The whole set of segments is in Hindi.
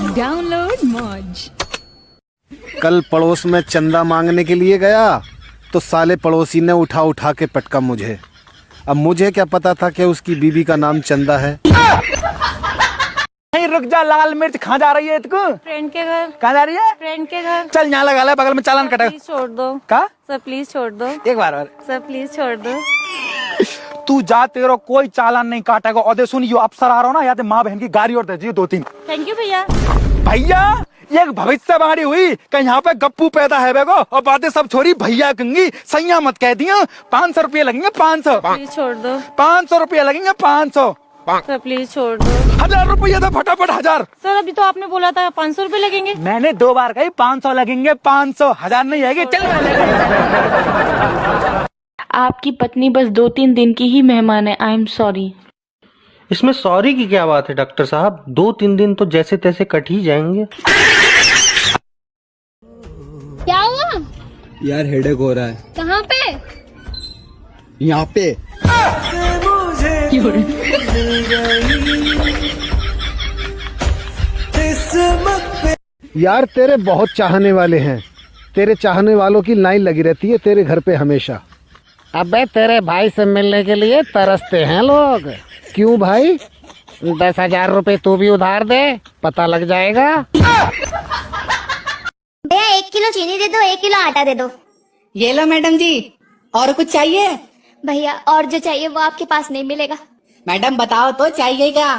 डाउनलोड मौज। कल पड़ोस में चंदा मांगने के लिए गया तो साले पड़ोसी ने उठा उठा के पटका मुझे। अब मुझे क्या पता था कि उसकी बीबी का नाम चंदा है। नहीं रुक जा, लाल मिर्च कहाँ जा रही है तुमको? फ्रेंड के घर। कहाँ जा रही है? फ्रेंड के घर। चल यहाँ लगा ले, बगल में चालान कटा। प्लीज छोड़ दो। का? सर प्लीज छोड़ दो। एक बार और। सर प्लीज छोड़ दो। तू जा, तेरा कोई चालान नहीं काटेगा। और दे सुन, यो अफसर आ रहा हो ना, या तो माँ बहन की गाड़ी और दे जी 2-3। थैंक यू भैया। भैया ये भविष्यवाणी हुई कहीं यहाँ पे गप्पू पैदा है बेगो, और बातें सब छोड़ी भैया कंगी सैया मत कह दिया। 500 रुपये लगेंगे। 500 प्लीज छोड़ दो। 500 रुपये लगेंगे। 500 सर प्लीज छोड़ दो। 1000 रुपये तो फटाफट 1000। सर अभी तो आपने बोला था 500 रुपए लगेंगे। मैंने 2 बार कही 500 लगेंगे। 500 1000 नहीं है। चल आपकी पत्नी बस 2-3 दिन की ही मेहमान है। I am sorry. इसमें सॉरी की क्या बात है डॉक्टर साहब? 2-3 दिन तो जैसे तैसे कट ही जाएंगे। क्या हुआ यार? हेडेक हो रहा है। कहाँ पे? यहाँ पे। यार तेरे बहुत चाहने वाले हैं, तेरे चाहने वालों की लाइन लगी रहती है तेरे घर पे हमेशा। अबे तेरे भाई से मिलने के लिए तरसते हैं लोग। क्यों भाई? 10,000 रुपए तू भी उधार दे, पता लग जाएगा। भैया 1 किलो चीनी दे दो, 1 किलो आटा दे दो। ये लो मैडम जी। और कुछ चाहिए? भैया और जो चाहिए वो आपके पास नहीं मिलेगा। मैडम बताओ तो चाहिए क्या?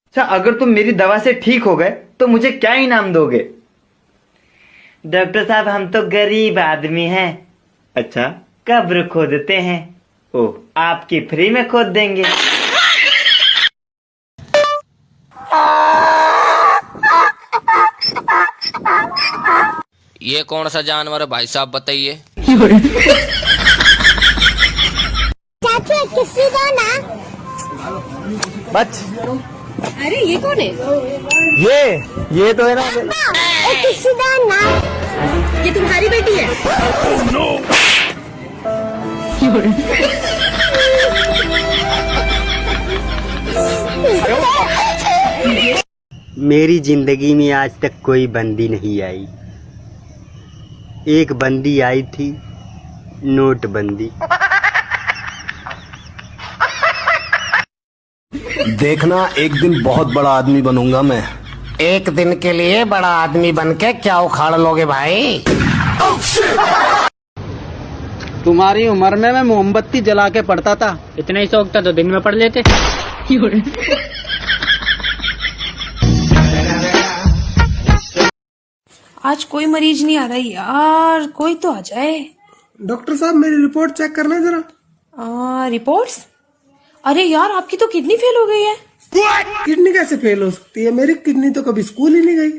अच्छा, अगर तुम मेरी दवा से ठीक हो गए तो मुझे क्या इनाम दोगे? डॉक्टर साहब हम तो गरीब आदमी हैं। अच्छा, कब्र खोदते हैं। ओह, आपकी फ्री में खोद देंगे। ये कौन सा जानवर है भाई साहब बताइए? चाचू किसी दो ना। बच। अरे ये कौन है? ये तो है ना। किसी दो ना। ये तुम्हारी बेटी है? मेरी जिंदगी में आज तक कोई बंदी नहीं आई। एक बंदी आई थी, नोटबंदी। देखना एक दिन बहुत बड़ा आदमी बनूंगा मैं। एक दिन के लिए बड़ा आदमी बन के क्या उखाड़ लोगे भाई? तुम्हारी उम्र में मैं मोमबत्ती जला के पढ़ता था। इतना ही शौक था तो दिन में पढ़ लेते। आज कोई मरीज नहीं आ रहा यार, कोई तो आ जाए। डॉक्टर साहब मेरी रिपोर्ट चेक करना जरा। रिपोर्ट्स? अरे यार आपकी तो किडनी फेल हो गई है। किडनी कैसे फेल हो सकती है? मेरी किडनी तो कभी स्कूल ही नहीं गई।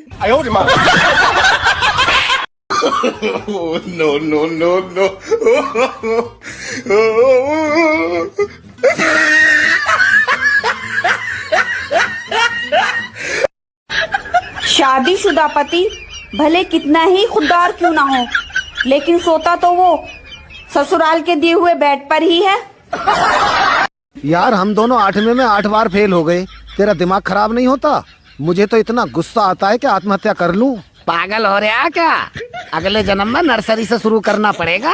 No no no no. शादीशुदा पति भले कितना ही खुददार क्यों ना हो, लेकिन सोता तो वो ससुराल के दिए हुए बेड पर ही है। यार हम दोनों 8वें में 8 बार फेल हो गए। तेरा दिमाग खराब नहीं होता? मुझे तो इतना गुस्सा आता है कि आत्महत्या कर लूं। पागल हो रहा क्या? अगले जन्म में नर्सरी से शुरू करना पड़ेगा।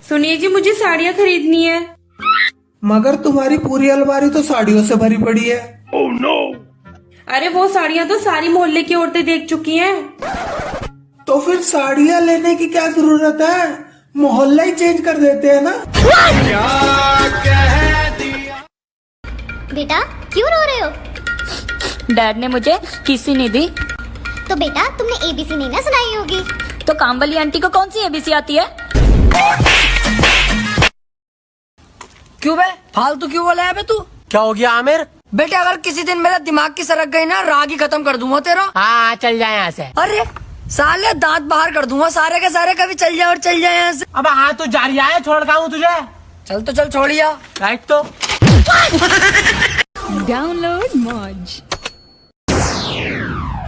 सुनिए जी, मुझे साड़ियाँ खरीदनी है। मगर तुम्हारी पूरी अलमारी तो साड़ियों से भरी पड़ी है। Oh no. अरे वो साड़ियाँ तो सारी मोहल्ले की औरतें देख चुकी हैं। तो फिर साड़ियाँ लेने की क्या जरूरत है? मोहल्ला ही चेंज कर देते हैं ना। बेटा क्यों रो रहे हो? डैड ने मुझे किसी नहीं दी। तो बेटा तुमने ABC नहीं ना सुनाई होगी। तो काम वाली आंटी को कौन सी ABC आती है? क्यों बे? फालतू क्यों बोला है बे तू? क्या हो गया आमिर? बेटे अगर किसी दिन मेरा दिमाग की सरक गई ना, राग ही खत्म कर दूंगा तेरा। हाँ चल जाए यहाँ से। अरे साले दांत बाहर कर दूंगा सारे के सारे। कभी चल जाए और चल जाए यहाँ से। अब हाँ तो जा रहा है, छोड़ हूँ तुझे। चल तो चल, छोड़िया। राइट तो। डाउनलोड मौज।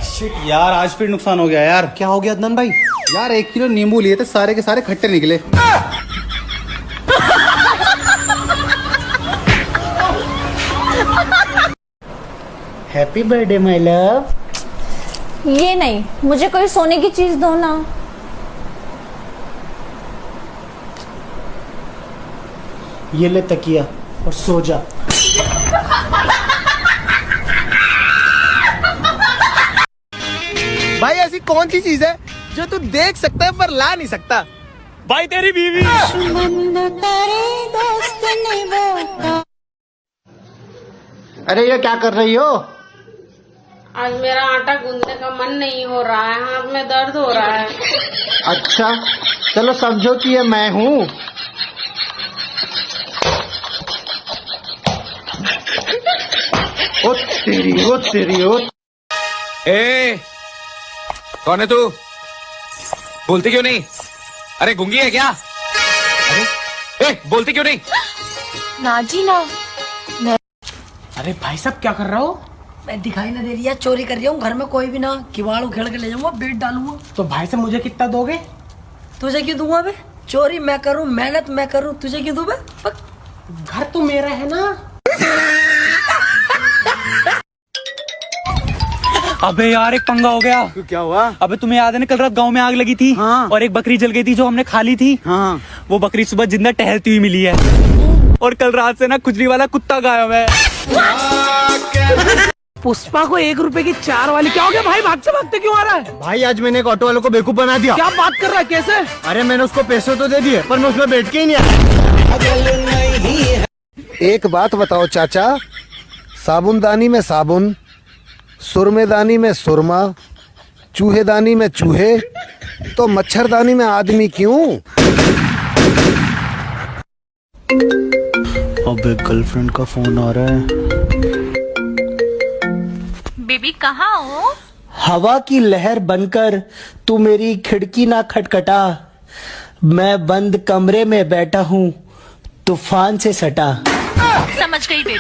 शिट यार, आज फिर नुकसान हो गया यार। क्या हो गया अदनान भाई? यार 1 किलो नींबू लिए थे, सारे के सारे खट्टे निकले। Happy birthday my love. ये नहीं, मुझे कोई सोने की चीज दो ना। ये ले तकिया और सो जा। भाई ऐसी कौन सी चीज है जो तू देख सकता है पर ला नहीं सकता? भाई तेरी बीवी। अरे ये क्या कर रही हो? आज मेरा आटा गूंदने का मन नहीं हो रहा है, हाथ में दर्द हो रहा है। अच्छा चलो समझो कि ये मैं हूँ। ओ तेरी ओ। ए कौन है तू? बोलती क्यों नहीं? अरे गूंगी है क्या? अरे बोलती क्यों नहीं? ना जी ना। अरे भाई साहब क्या कर रहा हो? मैं दिखाई ना दे रही है, चोरी कर रही हूँ। घर में कोई भी ना, किवाड़ उखेड़ के ले जाऊंगा, बेट डालूंगा। तो भाई साहब मुझे कितना दोगे? तुझे क्यों दूंगा बे? चोरी मैं करूँ, मेहनत मैं करूँ, तुझे क्यों दूं बे? घर तो मेरा है ना। अबे यार एक पंगा हो गया। क्या हुआ? अबे तुम्हें याद है ना कल रात गांव में आग लगी थी? हाँ। और एक बकरी जल गई थी जो हमने खा ली थी। हाँ। वो बकरी सुबह जिंदा टहलती हुई मिली है। और कल रात से ना खुजली वाला कुत्ता गायब है। पुष्पा को 1 रुपए की 4 वाली। क्या हो गया भाई, भागते भागते क्यों आ रहा है? भाई आज मैंने एक ऑटो वाले को बेवकूफ बना दिया। क्या बात कर रहा है, कैसे? अरे मैंने उसको पैसे तो दे दिए पर मैं उसमें बैठ के ही नहीं आया। एक बात बताओ चाचा, साबुनदानी में साबुन, सुरमेदानी में सुरमा, चूहेदानी में चूहे, तो मच्छरदानी में आदमी क्यों? अबे गर्लफ्रेंड का फोन आ रहा है। बेबी कहाँ हो? हवा की लहर बनकर तू मेरी खिड़की ना खटखटा, मैं बंद कमरे में बैठा हूँ तूफान से सटा। समझ गई बेबी।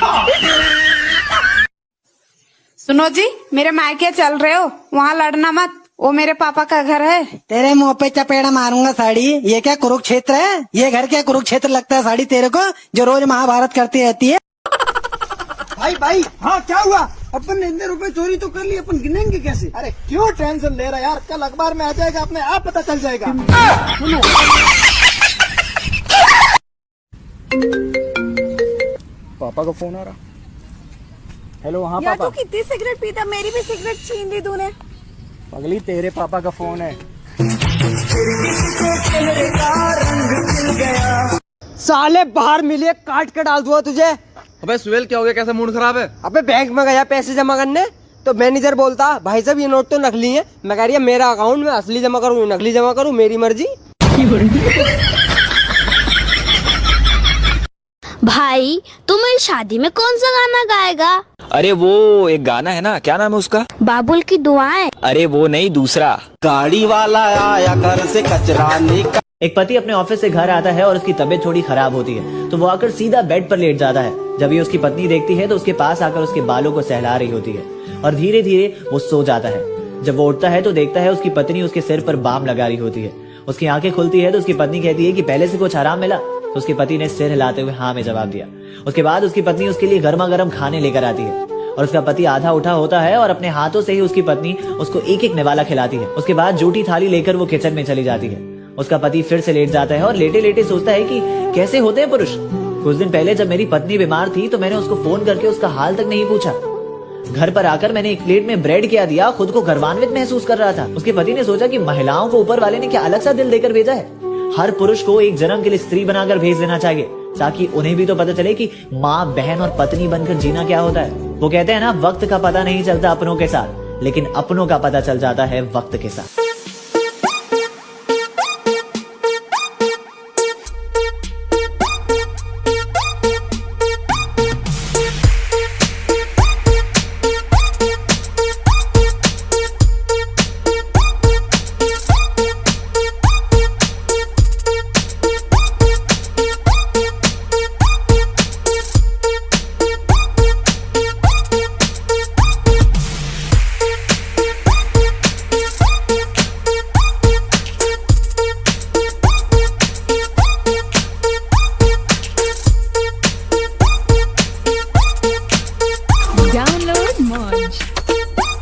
सुनो जी, मेरे मायके चल रहे हो, वहाँ लड़ना मत, वो मेरे पापा का घर है। तेरे मुंह पे चपेड़ा मारूंगा साड़ी। ये क्या कुरुक्षेत्र है? ये घर क्या कुरुक्षेत्र लगता है साड़ी तेरे को, जो रोज महाभारत करती रहती है? भाई हाँ क्या हुआ? अपन ने इतने रुपए चोरी तो कर लिए, अपन गिनेंगे कैसे? अरे क्यों टेंशन ले रहा यार, कल अखबार में आ जाएगा, अपने आप पता चल जाएगा। सुनो पापा का फोन आ रहा। हेलो हाँ यार पापा। तू कितनी सिगरेट पीता, मेरी भी सिगरेट छीन ली तूने। पगली तेरे पापा का फोन है। साले बाहर मिले काट के डाल दूंगा तुझे। अबे सुहेल क्या हो गया, कैसा मूड खराब है? अबे बैंक में गया पैसे जमा करने, तो मैनेजर बोलता भाई साहब ये नोट तो नकली है। मैं कह रही है मेरा अकाउंट में असली जमा करूँ नकली जमा करूँ, मेरी मर्जी। भाई तू मेरी शादी में कौन सा गाना गाएगा? अरे वो एक गाना है ना, क्या नाम है उसका? बाबुल की दुआएं। अरे वो नहीं, दूसरा। गाड़ी वाला आया घर से कचरा निकाल। एक पति अपने ऑफिस से घर आता है और उसकी तबीयत थोड़ी खराब होती है, तो वो आकर सीधा बेड पर लेट जाता है। जब ये उसकी पत्नी देखती है तो उसके पास आकर उसके बालों को सहला रही होती है और धीरे धीरे वो सो जाता है। जब वो उठता है तो देखता है उसकी पत्नी उसके सिर पर बाम लगा रही होती है। उसकी आंखें खुलती है तो उसकी पत्नी कहती है कि पहले से कुछ आराम मिला? तो उसके पति ने सिर हिलाते हुए हाँ में जवाब दिया। उसके बाद उसकी पत्नी उसके लिए गर्मा गर्म खाने लेकर आती है और उसका पति आधा उठा होता है और अपने हाथों से ही उसकी पत्नी उसको एक एक निवाला खिलाती है। उसके बाद जूठी थाली लेकर वो किचन में चली जाती है। उसका पति फिर से लेट जाता है और लेटे लेटे सोचता है कि कैसे होते हैं पुरुष। कुछ दिन पहले जब मेरी पत्नी बीमार थी तो मैंने उसको फोन करके उसका हाल तक नहीं पूछा। घर पर आकर मैंने एक प्लेट में ब्रेड क्या दिया, खुद को गर्वान्वित महसूस कर रहा था। उसके पति ने सोचा कि महिलाओं को ऊपर वाले ने क्या अलग सा दिल देकर भेजा है। हर पुरुष को एक जन्म के लिए स्त्री बनाकर भेज देना चाहिए ताकि उन्हें भी तो पता चले कि माँ, बहन और पत्नी बनकर जीना क्या होता है। वो कहते हैं ना, वक्त का पता नहीं चलता अपनों के साथ, लेकिन अपनों का पता चल जाता है वक्त के साथ। Download मौज